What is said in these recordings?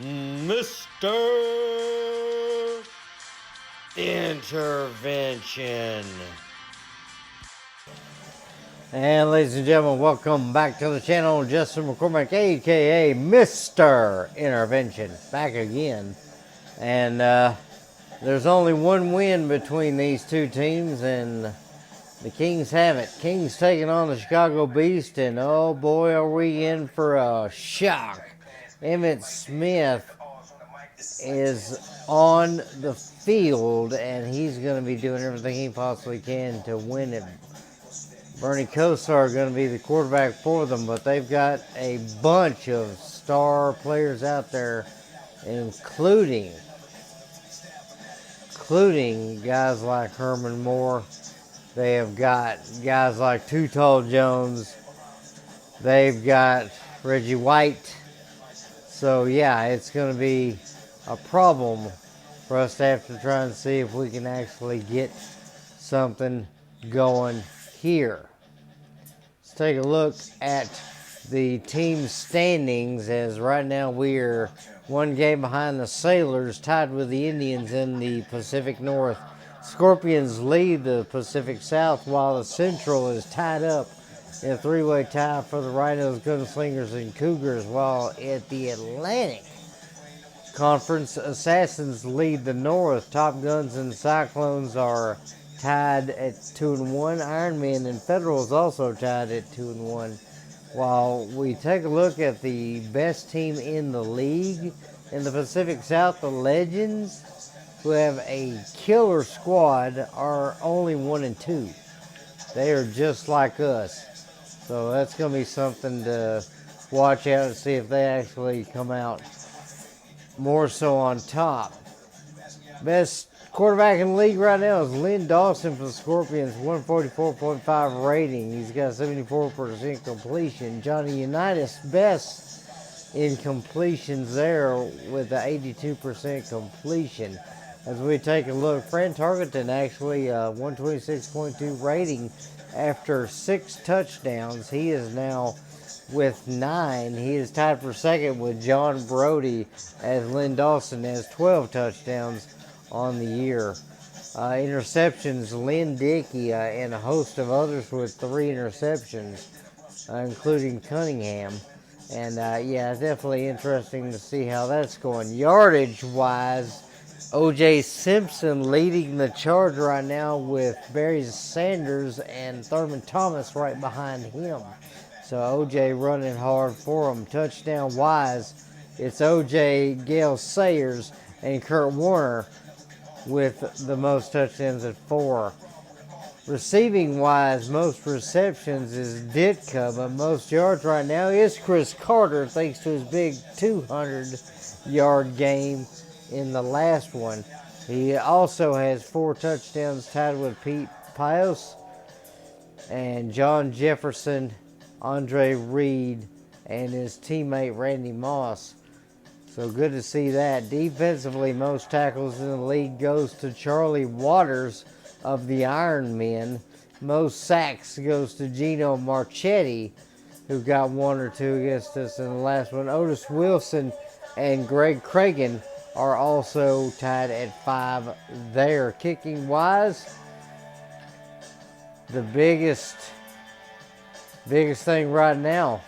Mr. Intervention. And ladies and gentlemen, welcome back to the channel. Justin McCormick, aka Mr. Intervention, back again. And there's only one win between these two teams, and the Kings have it. Kings taking on the Chicago Beast, and oh boy, are we in for a shock. Emmitt Smith is on the field, and he's going to be doing everything he possibly can to win it. Bernie Kosar are going to be the quarterback for them, but they've got a bunch of star players out there, including guys like Herman Moore. They have got guys like Too Tall Jones. They've got Reggie White. So yeah, it's going to be a problem for us to have to try and see if we can actually get something going here. Let's take a look at the team standings, as right now we are one game behind the Sailors, tied with the Indians in the Pacific North. Scorpions lead the Pacific South, while the Central is tied up in a three-way tie for the Rhinos, Gunslingers, and Cougars, while at the Atlantic Conference, Assassins lead the North. Top Guns and Cyclones are tied at 2-1. Ironmen and Federals also tied at 2-1. While we take a look at the best team in the league in the Pacific South, the Legends, who have a killer squad, are only 1-2. They are just like us. So that's going to be something to watch out and see if they actually come out more so on top. Best quarterback in the league right now is Lynn Dawson for the Scorpions, 144.5 rating. He's got 74% completion. Johnny Unitas, best in completions there with an 82% completion. As we take a look, Fran Tarkenton actually 126.2 rating after 6 touchdowns. He is now with 9. He is tied for second with John Brody, as Lynn Dawson has 12 touchdowns on the year. Interceptions, Lynn Dickey and a host of others with 3 interceptions, including Cunningham. And yeah, definitely interesting to see how that's going. Yardage-wise, O.J. Simpson leading the charge right now, with Barry Sanders and Thurman Thomas right behind him. So O.J. running hard for him. Touchdown-wise, it's O.J., Gale Sayers, and Kurt Warner with the most touchdowns at 4. Receiving-wise, most receptions is Ditka, but most yards right now is Chris Carter, thanks to his big 200-yard game in the last one. He also has 4 touchdowns, tied with Pete Pios and John Jefferson, Andre Reed, and his teammate Randy Moss. So good to see that. Defensively, most tackles in the league goes to Charlie Waters of the Iron Men. Most sacks goes to Gino Marchetti, who got 1 or 2 against us in the last one. Otis Wilson and Greg Cragen are also tied at 5 there. Kicking wise, the biggest thing right now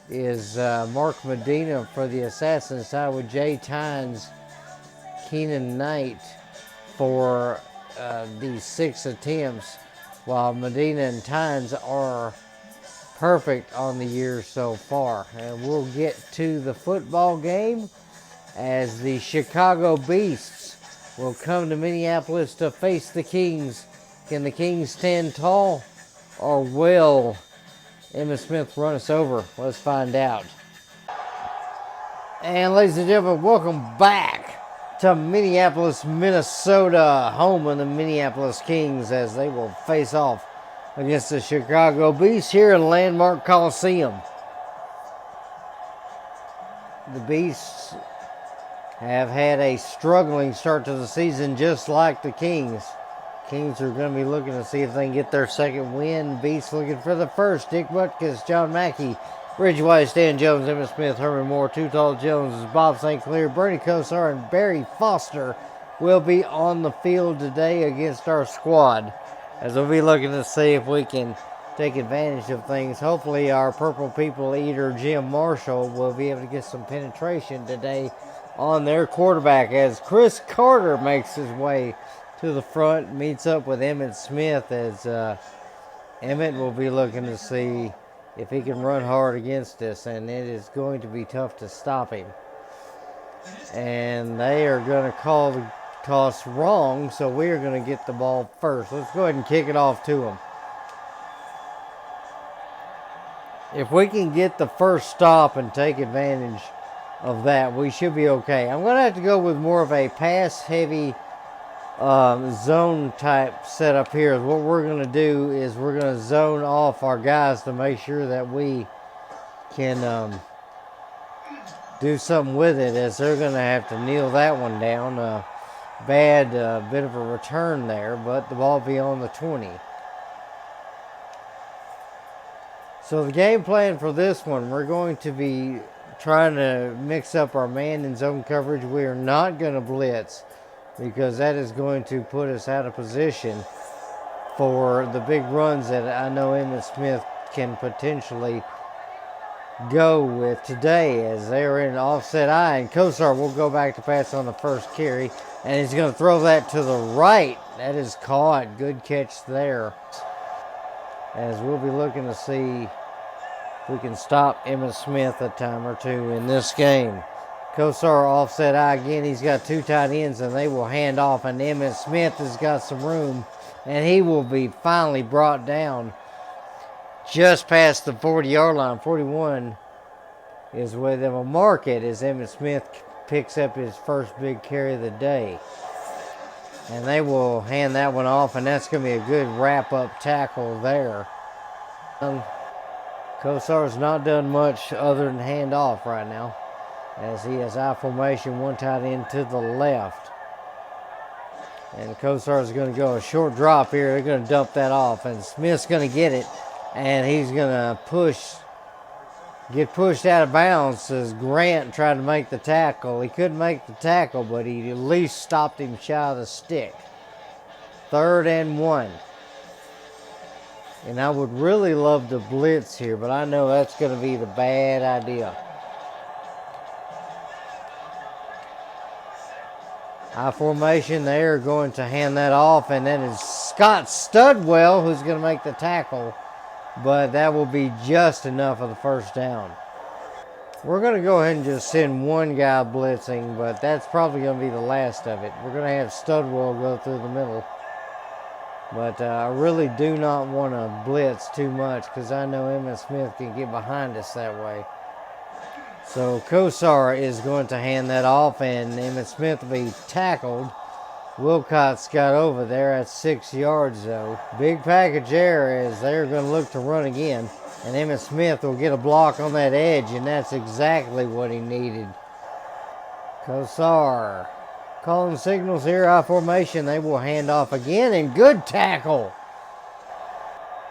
is Mark Medina for the Assassins, tied with Jay Tynes, Keenan Knight for the 6 attempts, while Medina and Tynes are perfect on the year so far. And we'll get to the football game, as the Chicago Beasts will come to Minneapolis to face the Kings. Can the Kings stand tall, or will Emmitt Smith run us over? Let's find out. And ladies and gentlemen, welcome back to Minneapolis, Minnesota, home of the Minneapolis Kings, as they will face off against the Chicago Beasts here in Landmark Coliseum. The Beasts have had a struggling start to the season, just like the Kings. Kings are going to be looking to see if they can get their second win. Beasts looking for the first. Dick Butkus, John Mackey, Reggie White, Stan Jones, Emmitt Smith, Herman Moore, Too Tall Jones, Bob St. Clair, Bernie Kosar, and Barry Foster will be on the field today against our squad, as we'll be looking to see if we can take advantage of things. Hopefully our Purple People Eater Jim Marshall will be able to get some penetration today on their quarterback, as Chris Carter makes his way to the front, meets up with Emmitt Smith, as Emmitt will be looking to see if he can run hard against us, and it is going to be tough to stop him. And they are going to call the toss wrong, so we are going to get the ball first. Let's go ahead and kick it off to them. If we can get the first stop and take advantage of that, we should be okay. I'm going to have to go with more of a pass-heavy zone type setup here. What we're going to do is we're going to zone off our guys to make sure that we can do something with it, as they're going to have to kneel that one down. Bad bit of a return there, but the ball will be on the 20. So the game plan for this one, we're going to be trying to mix up our man and zone coverage. We are not going to blitz, because that is going to put us out of position for the big runs that I know Emmitt Smith can potentially go with today, as they are in an offset eye, and Kosar will go back to pass on the first carry, and he's going to throw that to the right. That is caught. Good catch there, as we'll be looking to see if we can stop Emmitt Smith a time or two in this game. Kosar offset eye again. He's got two tight ends, and they will hand off, and Emmitt Smith has got some room, and he will be finally brought down just past the 40-yard line. 41 is where they will mark it, as Emmitt Smith picks up his first big carry of the day. And they will hand that one off, and that's going to be a good wrap-up tackle there. Kosar's not done much other than hand off right now, as he has I formation, one tight end to the left. And Kosar is going to go a short drop here. They're going to dump that off, and Smith's going to get it, and he's going to get pushed out of bounds as Grant tried to make the tackle. He couldn't make the tackle, but he at least stopped him shy of the stick. 3rd and 1. And I would really love to blitz here, but I know that's going to be the bad idea. I formation, they are going to hand that off, and that is Scott Studwell who's going to make the tackle, but that will be just enough of the first down. We're going to go ahead and just send one guy blitzing, but that's probably going to be the last of it. We're going to have Studwell go through the middle. But I really do not want to blitz too much, because I know Emmitt Smith can get behind us that way. So Kosar is going to hand that off, and Emmitt Smith will be tackled. Wilcott's got over there at 6 yards, though. Big package there, as they're going to look to run again. And Emmitt Smith will get a block on that edge, and that's exactly what he needed. Kosar calling signals here, I formation. They will hand off again, and good tackle.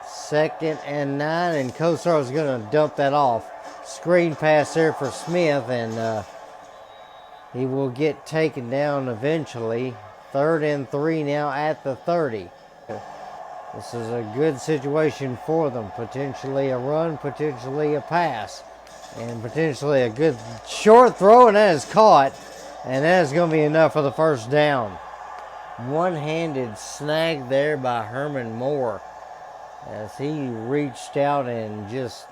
2nd and 9, and Kosar is going to dump that off. Screen pass there for Smith, and he will get taken down eventually. 3rd and 3 now at the 30. This is a good situation for them. Potentially a run, potentially a pass, and potentially a good short throw, and that is caught. And that is going to be enough for the first down. One-handed snag there by Herman Moore, as he reached out and just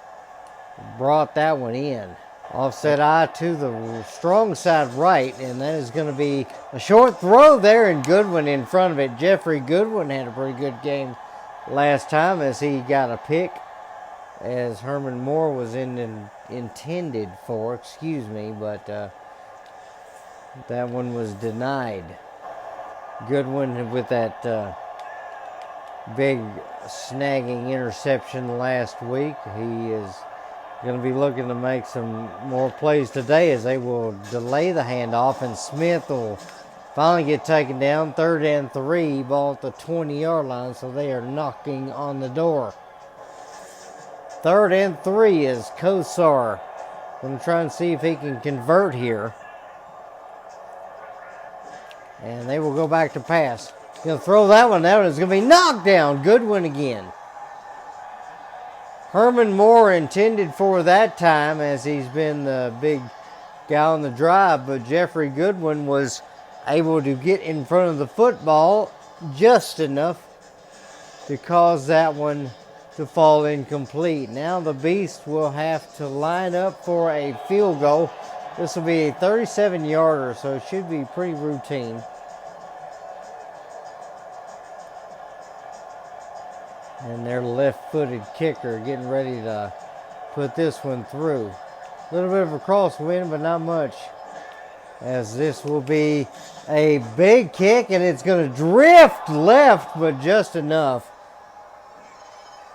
brought that one in. Offset eye to the strong side right, and that is going to be a short throw there, and Goodwin in front of it. Jeffrey Goodwin had a pretty good game last time, as he got a pick, as Herman Moore was intended for, but that one was denied. Goodwin with that big snagging interception last week. He is going to be looking to make some more plays today, as they will delay the handoff, and Smith will finally get taken down. 3rd and 3, ball at the 20-yard line, so they are knocking on the door. 3rd and 3 is Kosar. Going to try and see if he can convert here. And they will go back to pass. Going to throw that one. That one is going to be knocked down. Goodwin again. Herman Moore intended for that time, as he's been the big guy on the drive, but Jeffrey Goodwin was able to get in front of the football just enough to cause that one to fall incomplete. Now the Beast will have to line up for a field goal. This will be a 37-yarder, so it should be pretty routine. And their left-footed kicker getting ready to put this one through. A little bit of a crosswind, but not much. As this will be a big kick, and it's going to drift left, but just enough.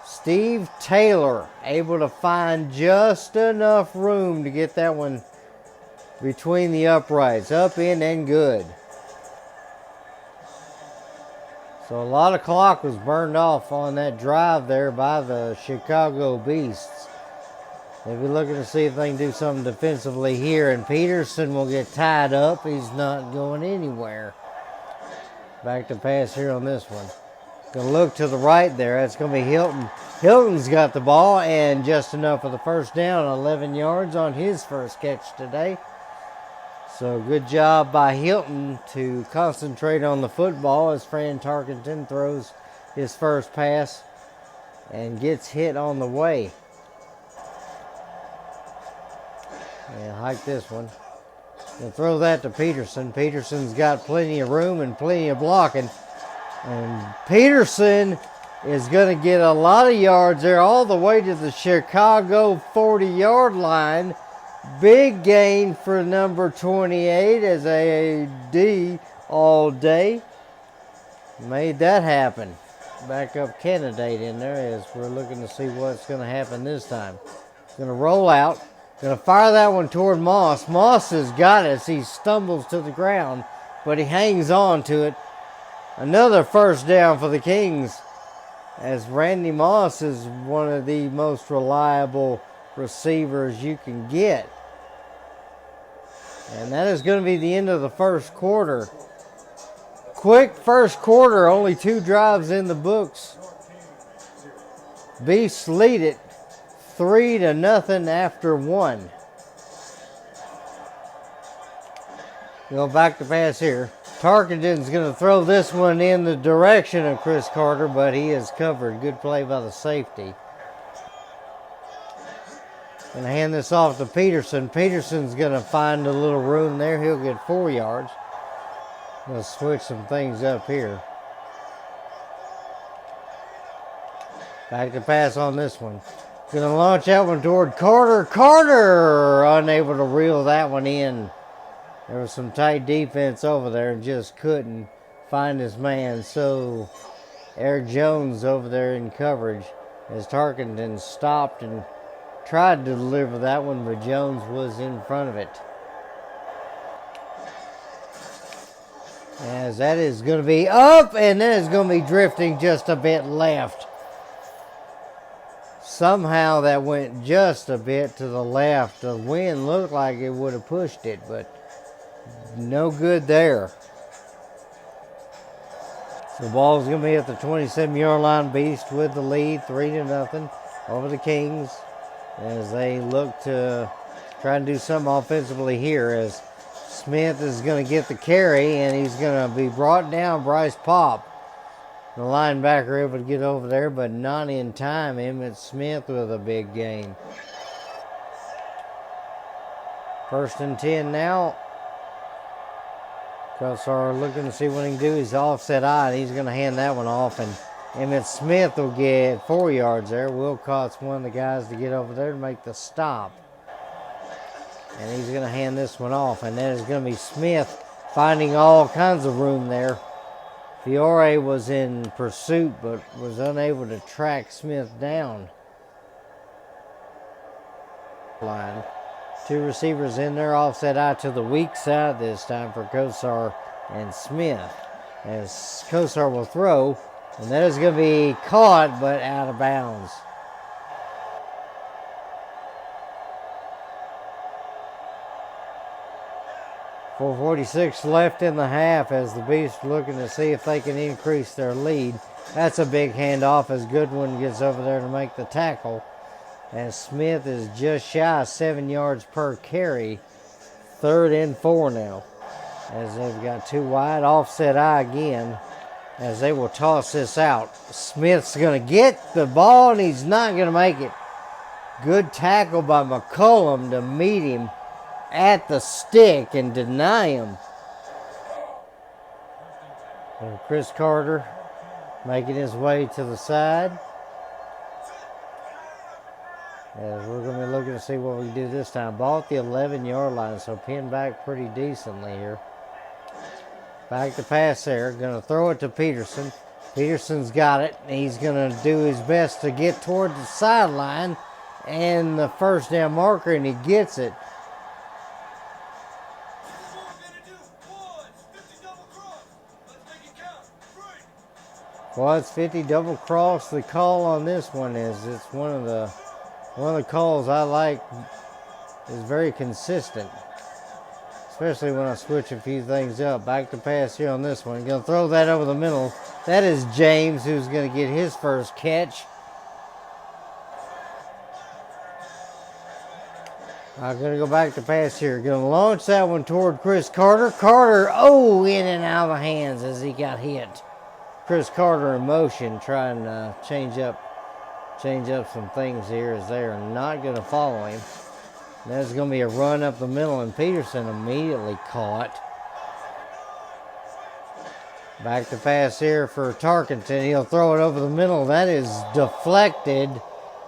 Steve Taylor able to find just enough room to get that one between the uprights. Up, in, and good. So a lot of clock was burned off on that drive there by the Chicago Beasts. They'll be looking to see if they can do something defensively here. And Peterson will get tied up. He's not going anywhere. Back to pass here on this one. Going to look to the right there. That's going to be Hilton. Hilton's got the ball and just enough for the first down. 11 yards on his first catch today. So good job by Hilton to concentrate on the football as Fran Tarkenton throws his first pass and gets hit on the way. And hike this one. And throw that to Peterson. Peterson's got plenty of room and plenty of blocking. And Peterson is going to get a lot of yards there all the way to the Chicago 40-yard line. Big gain for number 28 as AAD all day. Made that happen. Backup candidate in there as we're looking to see what's going to happen this time. Going to roll out. Going to fire that one toward Moss. Moss has got it as he stumbles to the ground, but he hangs on to it. Another first down for the Kings, as Randy Moss is one of the most reliable receivers you can get. And that is going to be the end of the first quarter. Quick first quarter, only 2 drives in the books. Beasts lead it 3-0 after 1. Go back to pass here. Tarkenton's going to throw this one in the direction of Chris Carter, but he is covered. Good play by the safety. Going to hand this off to Peterson. Peterson's going to find a little room there. He'll get 4 yards. Going to switch some things up here. Back to pass on this one. Going to launch that one toward Carter. Carter unable to reel that one in. There was some tight defense over there and just couldn't find his man. So Eric Jones over there in coverage as Tarkenton stopped and tried to deliver that one, but Jones was in front of it. As that is going to be up, and that is going to be drifting just a bit left. Somehow that went just a bit to the left. The wind looked like it would have pushed it, but no good there. So the ball's going to be at the 27-yard line. Beast with the lead, 3-0 over the Kings, as they look to try and do something offensively here, as Smith is going to get the carry, and he's going to be brought down. Bryce Pop, the linebacker, able to get over there, but not in time. Emmitt Smith with a big gain. 1st and 10 now. Kosar looking to see what he can do. He's offset eye, and he's going to hand that one off, and Emmitt Smith will get 4 yards there. Wilcott's one of the guys to get over there to make the stop. And he's going to hand this one off, and that is going to be Smith finding all kinds of room there. Fiore was in pursuit, but was unable to track Smith down. Line. 2 receivers in there, offset eye to the weak side this time for Kosar and Smith. As Kosar will throw, and that is going to be caught, but out of bounds. 4:46 left in the half as the Beast looking to see if they can increase their lead. That's a big handoff as Goodwin gets over there to make the tackle. And Smith is just shy of 7 yards per carry. 3rd and 4 now. As they've got 2 wide, offset eye again. As they will toss this out. Smith's going to get the ball and he's not going to make it. Good tackle by McCollum to meet him at the stick and deny him. And Chris Carter making his way to the side. As we're going to be looking to see what we can do this time. Ball at the 11-yard line, so pinned back pretty decently here. Back to pass there. Going to throw it to Peterson. Peterson's got it. He's going to do his best to get toward the sideline and the first down marker, and he gets it. Well, it's 50 double cross. The call on this one is it's one of the calls I like. Is very consistent, especially when I switch a few things up. Back to pass here on this one. Going to throw that over the middle. That is James who's going to get his first catch. I'm going to go back to pass here. Going to launch that one toward Chris Carter. Carter, in and out of the hands as he got hit. Chris Carter in motion, trying to change up some things here as they are not going to follow him. There's going to be a run up the middle, and Peterson immediately caught. Back to pass here for Tarkenton. He'll throw it over the middle. That is deflected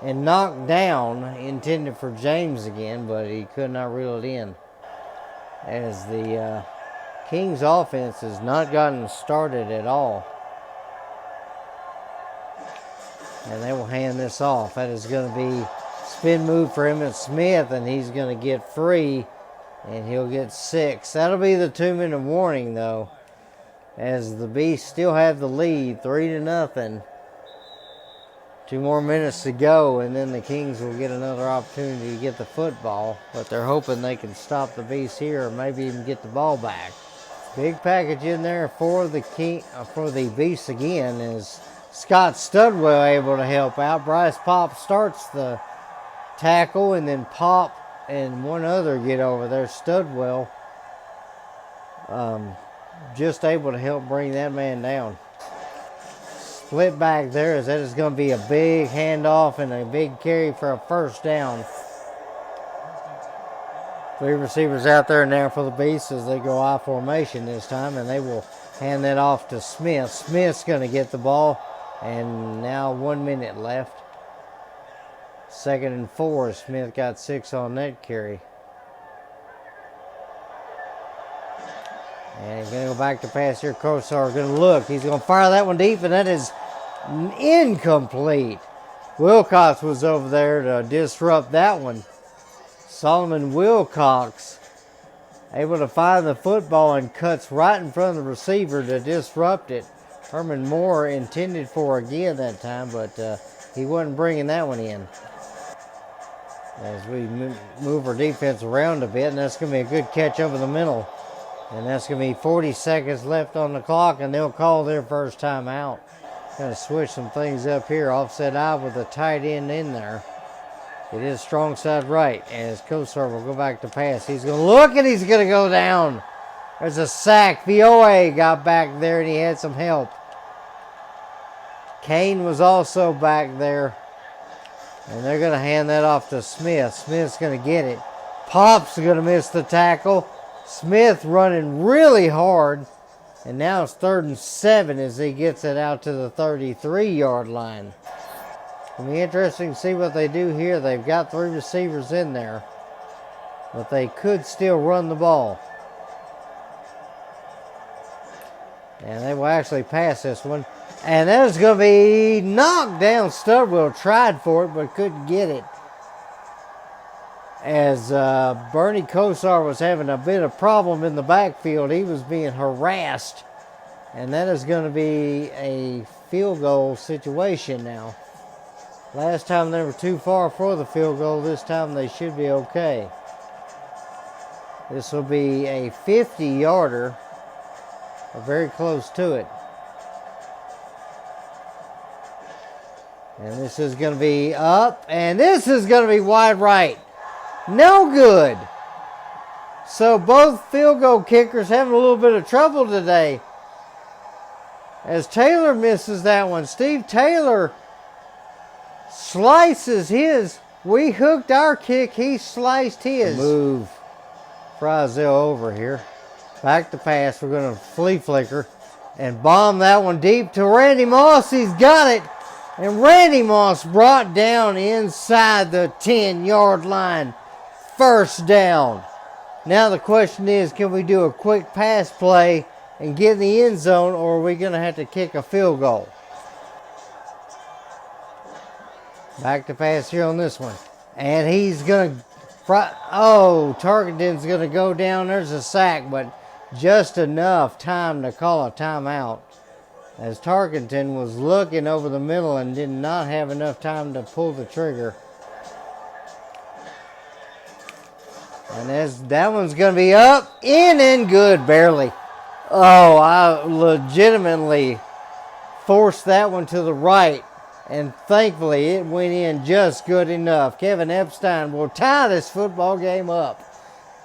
and knocked down, intended for James again, but he could not reel it in. As the Kings offense has not gotten started at all. And they will hand this off. That is going to be spin move for Emmitt Smith, and he's going to get free, and he'll get 6. That'll be the 2-minute warning, though, as the Beasts still have the lead, 3-0. 2 more minutes to go, and then the Kings will get another opportunity to get the football, but they're hoping they can stop the Beasts here or maybe even get the ball back. Big package in there for the Beasts again is Scott Studwell able to help out. Bryce Pop starts the tackle, and then Pop and one other get over there. Studwell just able to help bring that man down. Split back there as that is going to be a big handoff and a big carry for a first down. 3 receivers out there now for the Beasts as they go I formation this time, and they will hand that off to Smith. Smith's going to get the ball, and now 1 minute left. 2nd and 4. Smith got 6 on that carry. And he's going to go back to pass here. Kosar going to look. He's going to fire that one deep, and that is incomplete. Wilcox was over there to disrupt that one. Solomon Wilcox able to find the football and cuts right in front of the receiver to disrupt it. Herman Moore intended for again that time, but he wasn't bringing that one in. As we move our defense around a bit, and that's going to be a good catch over the middle. And that's going to be 40 seconds left on the clock, and they'll call their first time out. Going to switch some things up here. Offset eye with a tight end in there. It is strong side right, as Kosar will go back to pass. He's going to look, and he's going to go down. There's a sack. VOA got back there, and he had some help. Kane was also back there. And they're going to hand that off to Smith. Smith's going to get it. Pop's going to miss the tackle. Smith running really hard. And now it's 3rd and 7 as he gets it out to the 33-yard line. It'll be interesting to see what they do here. They've got 3 receivers in there. But they could still run the ball. And they will actually pass this one. And that is going to be knocked down. Studwell tried for it but couldn't get it. As Bernie Kosar was having a bit of problem in the backfield. He was being harassed. And that is going to be a field goal situation now. Last time they were too far for the field goal. This time they should be okay. This will be a 50-yarder, or very close to it. And this is going to be up, and this is going to be wide right. No good. So both field goal kickers having a little bit of trouble today, as Taylor misses that one. Steve Taylor slices his. We hooked our kick. He sliced his. Move Frizzell over here. Back to pass. We're going to flea flicker and bomb that one deep to Randy Moss. He's got it. And Randy Moss brought down inside the 10-yard line. First down. Now the question is, can we do a quick pass play and get in the end zone, or are we going to have to kick a field goal? Back to pass here on this one. And he's going to... Tarkenton's going to go down. There's a sack, but just enough time to call a timeout, as Tarkenton was looking over the middle and did not have enough time to pull the trigger. And that one's going to be up, in and good, barely. Oh, I legitimately forced that one to the right, and thankfully it went in just good enough. Kevin Epstein will tie this football game up,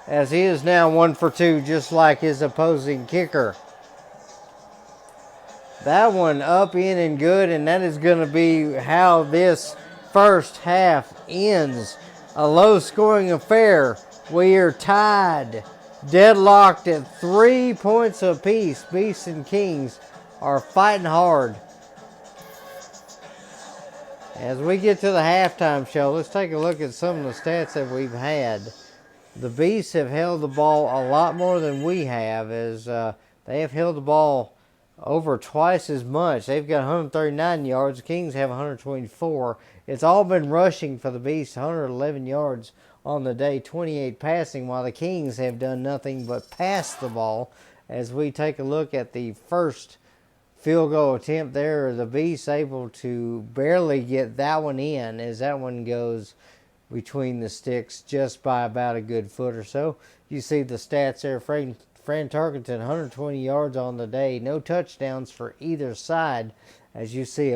as he is now 1 for 2, just like his opposing kicker. That one up, in, and good, and that is going to be how this first half ends. A low-scoring affair. We are tied, deadlocked at 3 points apiece. Beasts and Kings are fighting hard. As we get to the halftime show, let's take a look at some of the stats that we've had. The Beasts have held the ball a lot more than we have, as they have held the ball over twice as much. They've got 139 yards. The Kings have 124. It's all been rushing for the Beasts, 111 yards on the day, 28 passing, while the Kings have done nothing but pass the ball. As we take a look at the first field goal attempt there, the Beasts able to barely get that one in, as that one goes between the sticks just by about a good foot or so. You see the stats there. Fran Tarkenton, 120 yards on the day. No touchdowns for either side, as you see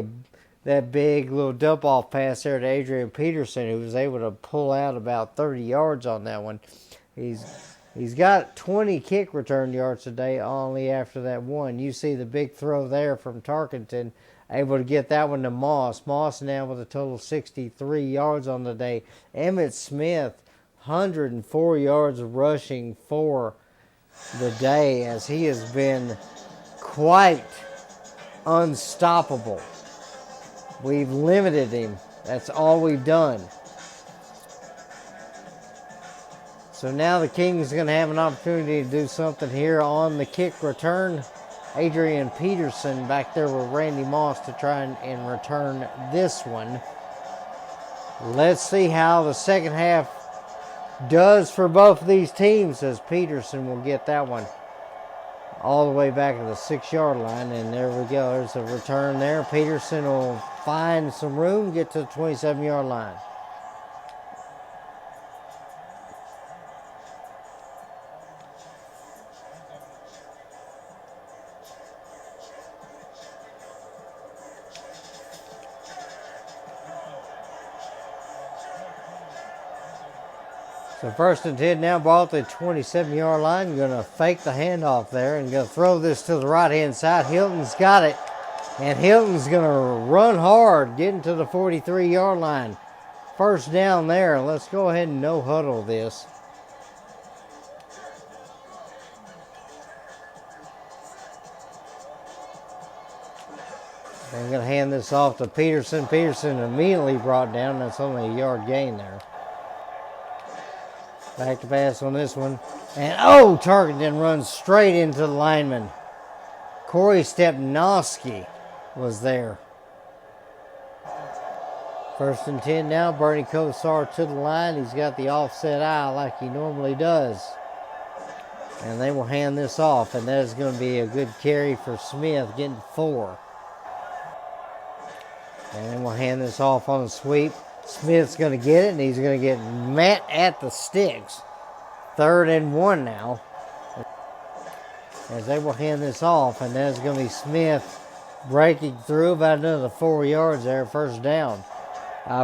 that big little dump-off pass there to Adrian Peterson, who was able to pull out about 30 yards on that one. He's got 20 kick return yards today, only after that one. You see the big throw there from Tarkenton, able to get that one to Moss. Moss now with a total of 63 yards on the day. Emmitt Smith, 104 yards of rushing for the day, as he has been quite unstoppable. We've limited him. That's all we've done. So now the Kings are going to have an opportunity to do something here on the kick return. Adrian Peterson back there with Randy Moss to try and return this one. Let's see how the second half does for both of these teams, as Peterson will get that one all the way back to the 6-yard line. And there we go. There's a return there. Peterson will find some room, get to the 27-yard line. So 1st and 10 now, ball at the 27-yard line. Going to fake the handoff there and going to throw this to the right-hand side. Hilton's got it. And Hilton's going to run hard, getting to the 43-yard line. First down there. Let's go ahead and no-huddle this. I'm going to hand this off to Peterson. Peterson immediately brought down. That's only a yard gain there. Back to pass on this one. And, Tarkenton runs straight into the lineman. Corey Stepnoski was there. 1st and 10 now. Bernie Kosar to the line. He's got the offset eye like he normally does. And they will hand this off. And that is going to be a good carry for Smith, getting 4. And then we'll hand this off on the sweep. Smith's going to get it, and he's going to get met at the sticks. 3rd and 1 now. As they will hand this off, and that's going to be Smith breaking through about another 4 yards there, 1st down.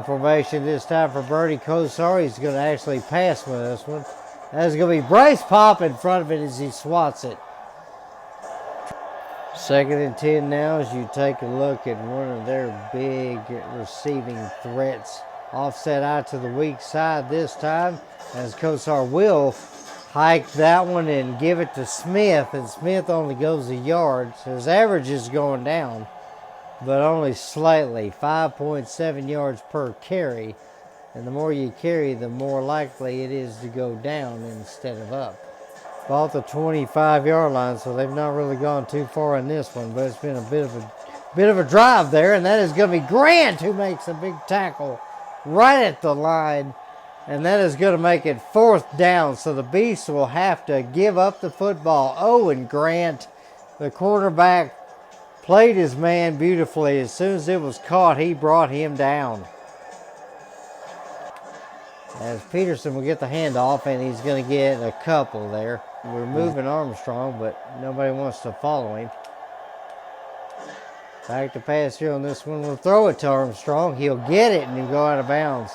Formation this time for Bernie Kosar. He's going to actually pass with this one. That's going to be Bryce Pop in front of it as he swats it. 2nd and 10 now as you take a look at one of their big receiving threats. Offset out to the weak side this time as Kosar will hike that one and give it to Smith, and Smith only goes a yard. So his average is going down, but only slightly, 5.7 yards per carry. And the more you carry, the more likely it is to go down instead of up. About the 25-yard line, so they've not really gone too far in this one, but it's been a bit of a drive there, and that is going to be Grant who makes a big tackle right at the line, and that is going to make it 4th down. So the Beasts will have to give up the football. Owen Grant, the quarterback, played his man beautifully. As soon as it was caught, he brought him down. As Peterson will get the handoff, and he's going to get a couple there. We're moving Armstrong, but nobody wants to follow him. Back to pass here on this one. We'll throw it to Armstrong. He'll get it, and he'll go out of bounds.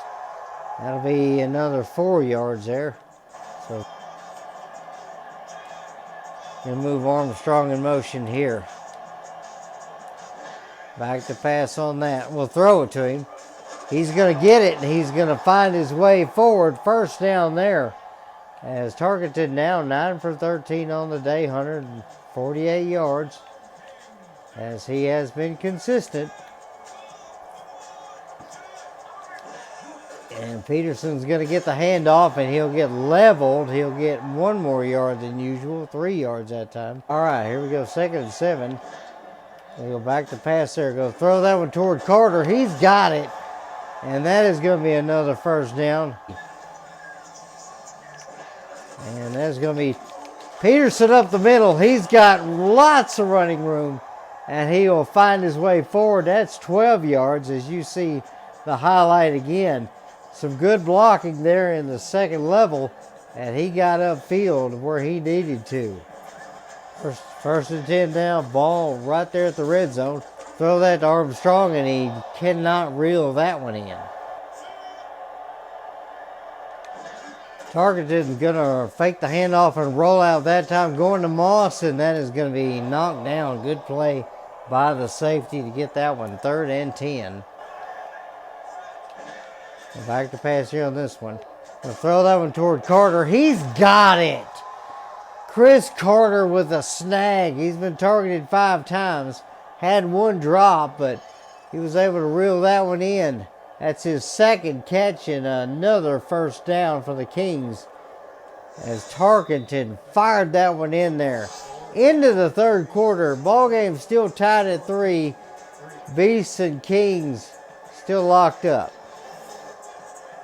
That'll be another 4 yards there. So we'll move Armstrong in motion here. Back to pass on that. We'll throw it to him. He's going to get it, and he's going to find his way forward. 1st down there. As targeted now, 9 for 13 on the day, 148 yards. As he has been consistent. And Peterson's going to get the handoff, and he'll get leveled. He'll get 1 more yard than usual, 3 yards that time. All right, here we go, 2nd and 7. We'll go back to pass there. Go throw that one toward Carter. He's got it. And that is going to be another 1st down. And that's going to be Peterson up the middle. He's got lots of running room, and he will find his way forward. That's 12 yards as you see the highlight again. Some good blocking there in the 2nd level, and he got upfield where he needed to. First and 10 now, ball right there at the red zone. Throw that to Armstrong, and he cannot reel that one in. Targeted is going to fake the handoff and roll out that time, going to Moss, and that is going to be knocked down. Good play by the safety to get that one. 3rd and 10. Back to pass here on this one. We'll throw that one toward Carter. He's got it. Chris Carter with a snag. He's been targeted 5 times. Had 1 drop, but he was able to reel that one in. That's his 2nd catch and another 1st down for the Kings. As Tarkenton fired that one in there. Into the 3rd quarter. Ball game still tied at 3. Beasts and Kings still locked up.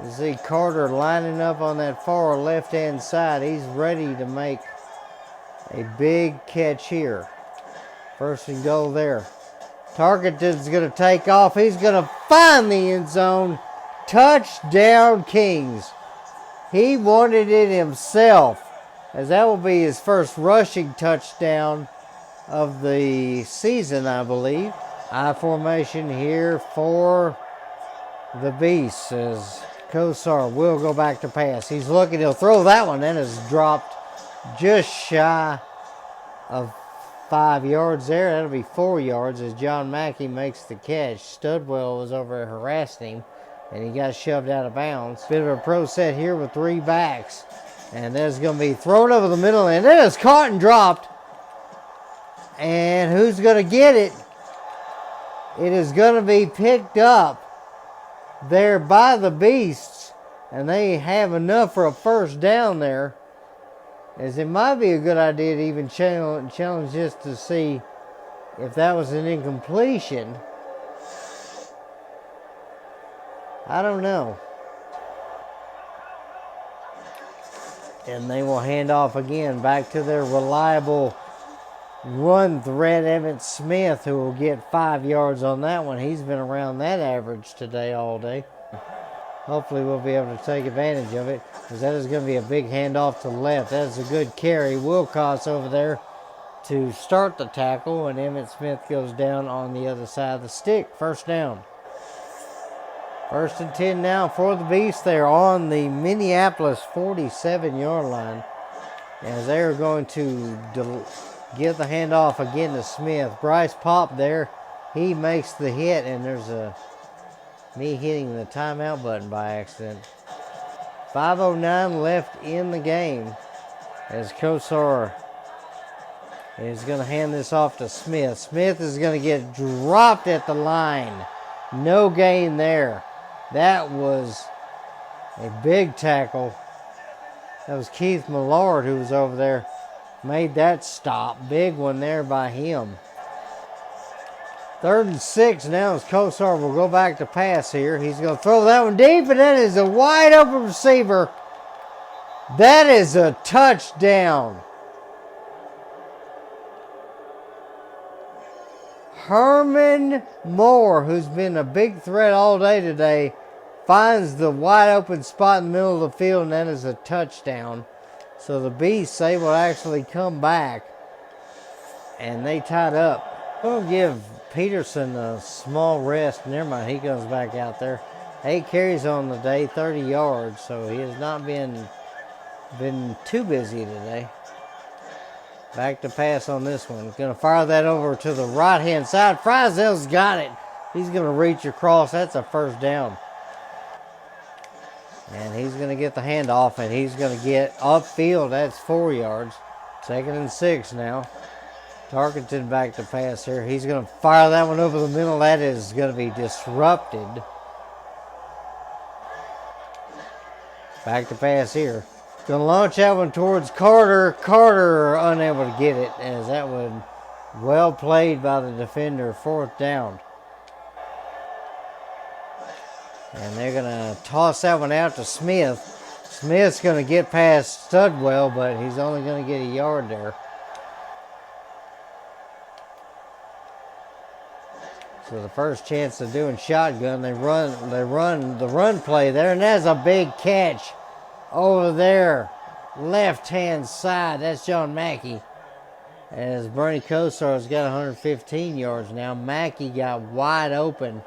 You see Carter lining up on that far left-hand side. He's ready to make a big catch here. 1st and goal there. Tarkenton's going to take off. He's going to find the end zone. Touchdown, Kings. He wanted it himself, as that will be his 1st rushing touchdown of the season, I believe. I formation here for the Beasts as Kosar will go back to pass. He's looking. He'll throw that one. That is dropped just shy of 5 yards there. That'll be 4 yards as John Mackey makes the catch. Studwell was over harassing him, and he got shoved out of bounds. Bit of a pro set here with 3 backs. And that's going to be thrown over the middle, and it is caught and dropped. And who's going to get it? It is going to be picked up there by the Beasts, and they have enough for a 1st down there. As it might be a good idea to even challenge just to see if that was an incompletion. I don't know. And they will hand off again back to their reliable run threat, Emmitt Smith, who will get 5 yards on that one. He's been around that average today all day. Hopefully we'll be able to take advantage of it, because that is going to be a big handoff to the left. That is a good carry. Wilcox over there to start the tackle, and Emmitt Smith goes down on the other side of the stick. First down. 1st and 10 now for the Beast. They're on the Minneapolis 47-yard line, as they're going to give the handoff again to Smith. Bryce Pop there. He makes the hit, and there's me hitting the timeout button by accident. 5:09 left in the game, as Kosar is going to hand this off to Smith. Smith is going to get dropped at the line. No gain there. That was a big tackle. That was Keith Millard who was over there. Made that stop. Big one there by him. 3rd and 6 now, as Kosar will go back to pass here. He's going to throw that one deep, and that is a wide open receiver. That is a touchdown. Herman Moore, who's been a big threat all day today, finds the wide open spot in the middle of the field, and that is a touchdown. So the Beasts able to actually come back, and they tied up. We'll give Peterson a small rest. Never mind, he comes back out there. 8 carries on the day, 30 yards, so he has not been too busy today. Back to pass on this one. Going to fire that over to the right-hand side. Frizel's got it. He's going to reach across. That's a first down. And he's going to get the handoff, and he's going to get upfield. That's 4 yards. 2nd and 6 now. Tarkenton back to pass here. He's going to fire that one over the middle. That is going to be disrupted. Back to pass here. Going to launch that one towards Carter. Carter unable to get it, as that one well played by the defender. 4th down. And they're going to toss that one out to Smith. Smith's going to get past Studwell, but he's only going to get a yard there. So the first chance of doing shotgun, they run the run play there, and that's a big catch over there, left-hand side. That's John Mackey. As Bernie Kosar's got 115 yards now. Mackey got wide open.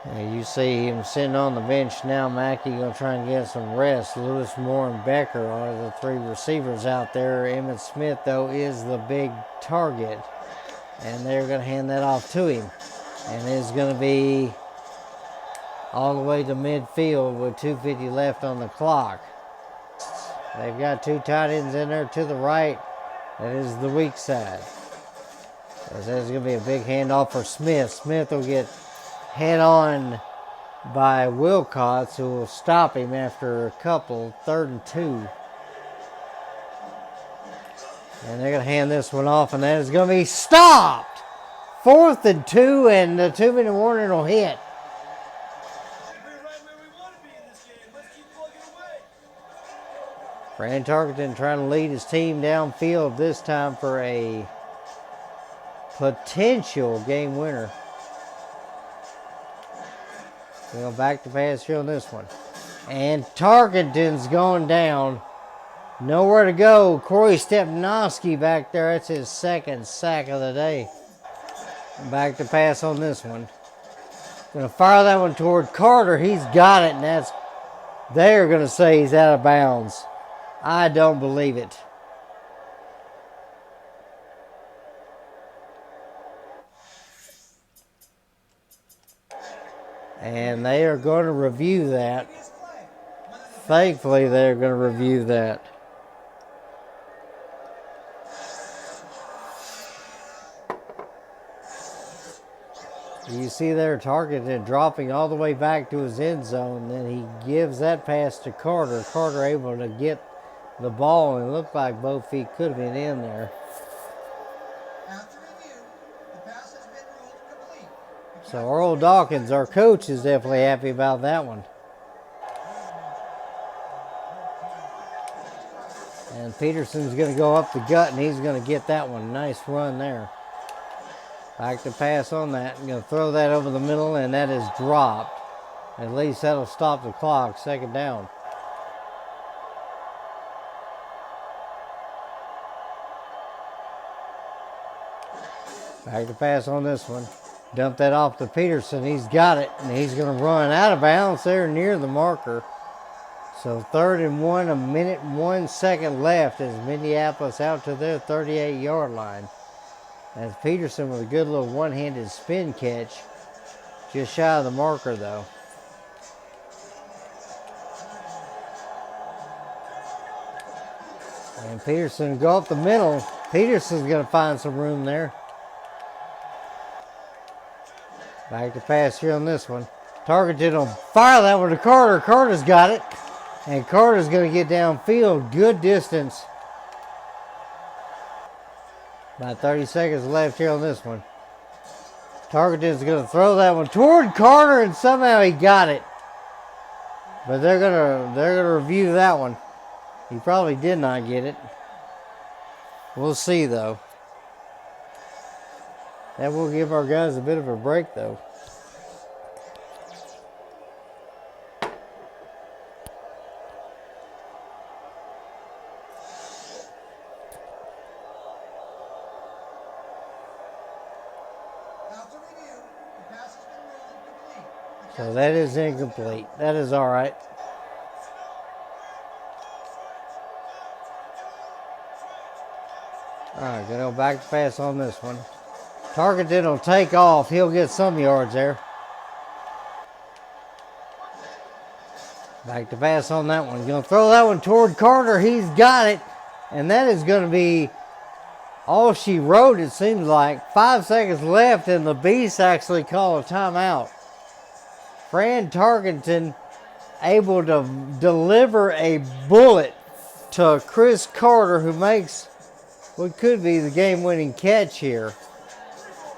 And you see him sitting on the bench now. Mackey going to try and get some rest. Lewis, Moore, and Becker are the 3 receivers out there. Emmitt Smith, though, is the big target. And they're going to hand that off to him. And it's going to be all the way to midfield with 2:50 left on the clock. They've got 2 tight ends in there to the right. That is the weak side. So there's going to be a big handoff for Smith. Smith will get head on by Wilcox, who will stop him after a couple. 3rd and 2. And they're going to hand this one off, and that is going to be stopped. 4th and 2, and the 2-minute warning will hit. Fran Tarkenton trying to lead his team downfield this time for a potential game winner. We'll back to pass here on this one. And Tarkenton's going down. Nowhere to go. Corey Stepnowski back there. That's his 2nd sack of the day. Back to pass on this one. Going to fire that one toward Carter. He's got it, and they're going to say he's out of bounds. I don't believe it. And they are going to review that. Thankfully, they're going to review that. You see there, Tarkenton dropping all the way back to his end zone. Then he gives that pass to Carter. Carter able to get the ball, and it looked like both feet could have been in there. After review, the pass has been ruled complete. So Earl Dawkins, our coach, is definitely happy about that one. And Peterson's going to go up the gut, and he's going to get that one. Nice run there. Back to pass on that. I'm going to throw that over the middle, and that is dropped. At least that'll stop the clock. Second down. Back to pass on this one. Dump that off to Peterson. He's got it, and he's going to run out of bounds there near the marker. So 3rd and 1, a minute and 1 second left as Minneapolis out to their 38-yard line. As Peterson with a good little one-handed spin catch. Just shy of the marker, though. And Peterson go up the middle. Peterson's going to find some room there. Back to pass here on this one. Targeted on fire that one to Carter. Carter's got it. And Carter's going to get downfield. Good distance. About 30 seconds left here on this one. Targeted is going to throw that one toward Carter, and somehow he got it. But they're gonna review that one. He probably did not get it. We'll see though. That will give our guys a bit of a break though. So that is incomplete. That is all right. All right, gonna go back to pass on this one. Targeted will take off. He'll get some yards there. Back to pass on that one. Gonna throw that one toward Carter. He's got it. And that is gonna be all she wrote, it seems like. 5 seconds left, and the Beasts actually call a timeout. Fran Tarkenton able to deliver a bullet to Chris Carter, who makes what could be the game-winning catch here.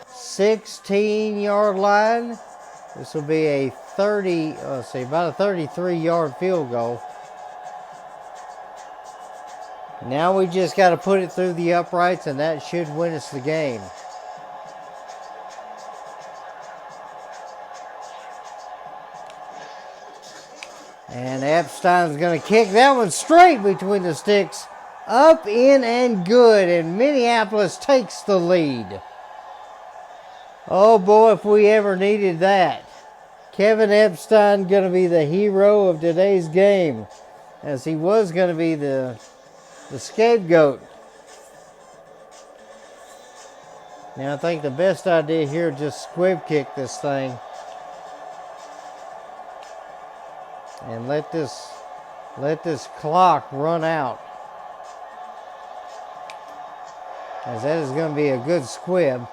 16-yard line. This will be a about a 33-yard field goal. Now we just got to put it through the uprights, and that should win us the game. And Epstein's going to kick that one straight between the sticks. Up, in, and good. And Minneapolis takes the lead. Oh boy, if we ever needed that. Kevin Epstein going to be the hero of today's game, as he was going to be the scapegoat. Now I think the best idea here is just squib kick this thing. And let this clock run out. As that is going to be a good squib.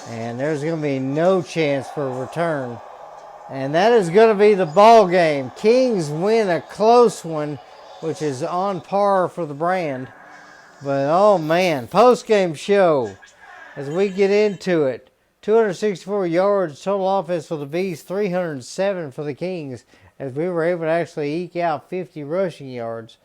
And there's going to be no chance for a return. And that is going to be the ball game. Kings win a close one, which is on par for the brand. But oh man, post-game show as we get into it. 264 yards total offense for the Beasts, 307 for the Kings, as we were able to actually eke out 50 rushing yards.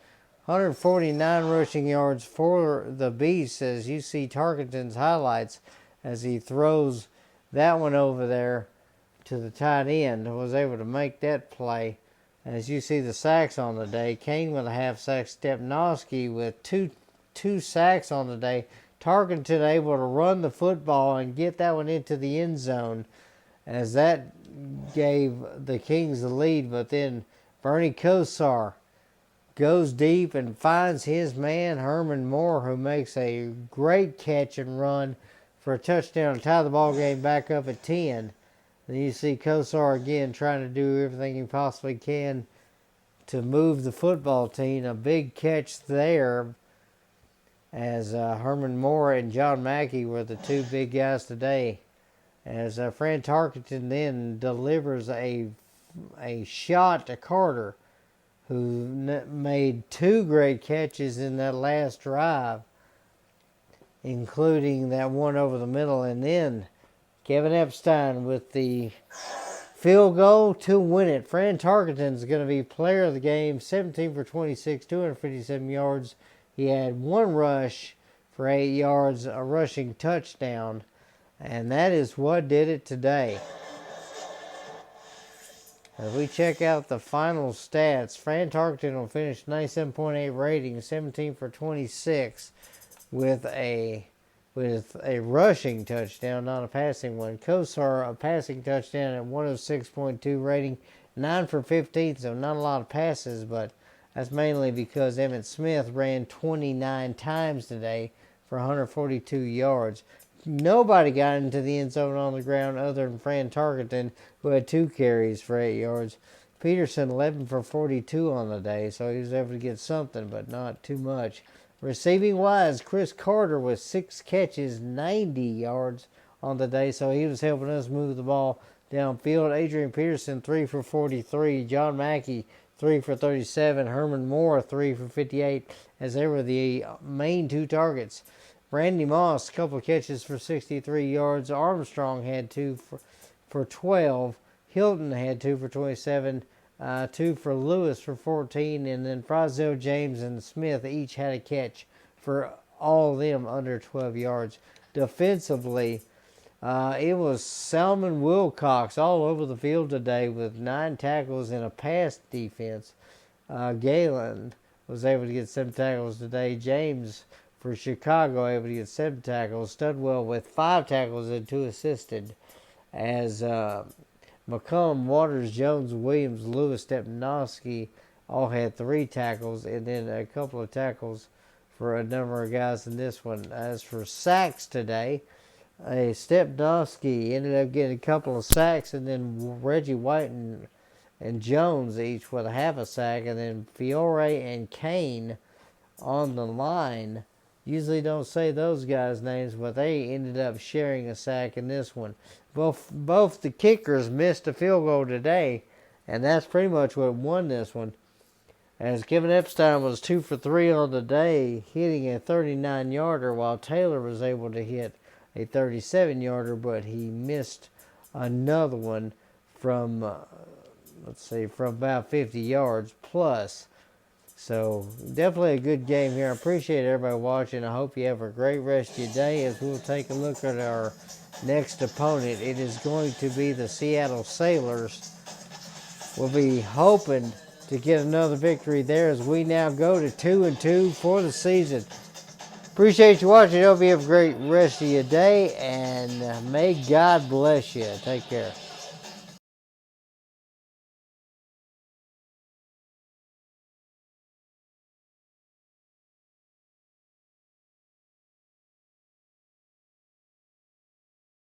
149 rushing yards for the Beasts, as you see Tarkenton's highlights as he throws that one over there to the tight end. Was able to make that play. As you see the sacks on the day, Kane with a half sack, Stepnoski with two sacks on the day. Tarkenton able to run the football and get that one into the end zone, as that gave the Kings the lead. But then Bernie Kosar goes deep and finds his man, Herman Moore, who makes a great catch and run for a touchdown and tie the ball game back up at 10. Then you see Kosar again trying to do everything he possibly can to move the football team. A big catch there, as Herman Moore and John Mackey were the two big guys today. As Fran Tarkenton then delivers a shot to Carter, who made two great catches in that last drive, including that one over the middle. And then Kevin Epstein with the field goal to win it. Fran Tarkenton's going to be player of the game, 17 for 26, 257 yards. He had one rush for 8 yards, a rushing touchdown, and that is what did it today. As we check out the final stats, Fran Tarkenton will finish 97.8 rating, 17 for 26, with a rushing touchdown, not a passing one. Kosar, a passing touchdown at 106.2 rating, 9 for 15, so not a lot of passes, but that's mainly because Emmitt Smith ran 29 times today for 142 yards. Nobody got into the end zone on the ground other than Fran Tarkenton, who had 2 carries for 8 yards. Peterson, 11 for 42 on the day, so he was able to get something, but not too much. Receiving wise, Chris Carter with 6 catches, 90 yards on the day, so he was helping us move the ball downfield. Adrian Peterson, 3 for 43. John Mackey, 3 for 37. Herman Moore, 3 for 58, as they were the main 2 targets. Randy Moss, a couple of catches for 63 yards. Armstrong had 2 for 12. Hilton had 2 for 27. 2 for Lewis for 14, and then Frizzell, James, and Smith each had a catch for all of them under 12 yards. Defensively, it was Salmon Wilcox all over the field today with 9 tackles and a pass defense. Galen was able to get 7 tackles today. James for Chicago able to get 7 tackles. Studwell with 5 tackles and 2 assisted. As McCollum, Waters, Jones, Williams, Lewis, Stepnowski all had 3 tackles, and then a couple of tackles for a number of guys in this one. As for sacks today, Stepnowski ended up getting a couple of sacks, and then Reggie White and Jones each with a half a sack, and then Fiore and Kane on the line. Usually don't say those guys' names, but they ended up sharing a sack in this one. Both the kickers missed a field goal today, and that's pretty much what won this one. As Kevin Epstein was 2 for 3 on the day, hitting a 39-yarder, while Taylor was able to hit a 37-yarder, but he missed another one from, from about 50 yards plus. So definitely a good game here. I appreciate everybody watching. I hope you have a great rest of your day as we'll take a look at our next opponent. It is going to be the Seattle Sailors. We'll be hoping to get another victory there as we now go to 2-2 for the season. Appreciate you watching. Hope you have a great rest of your day, and may God bless you. Take care.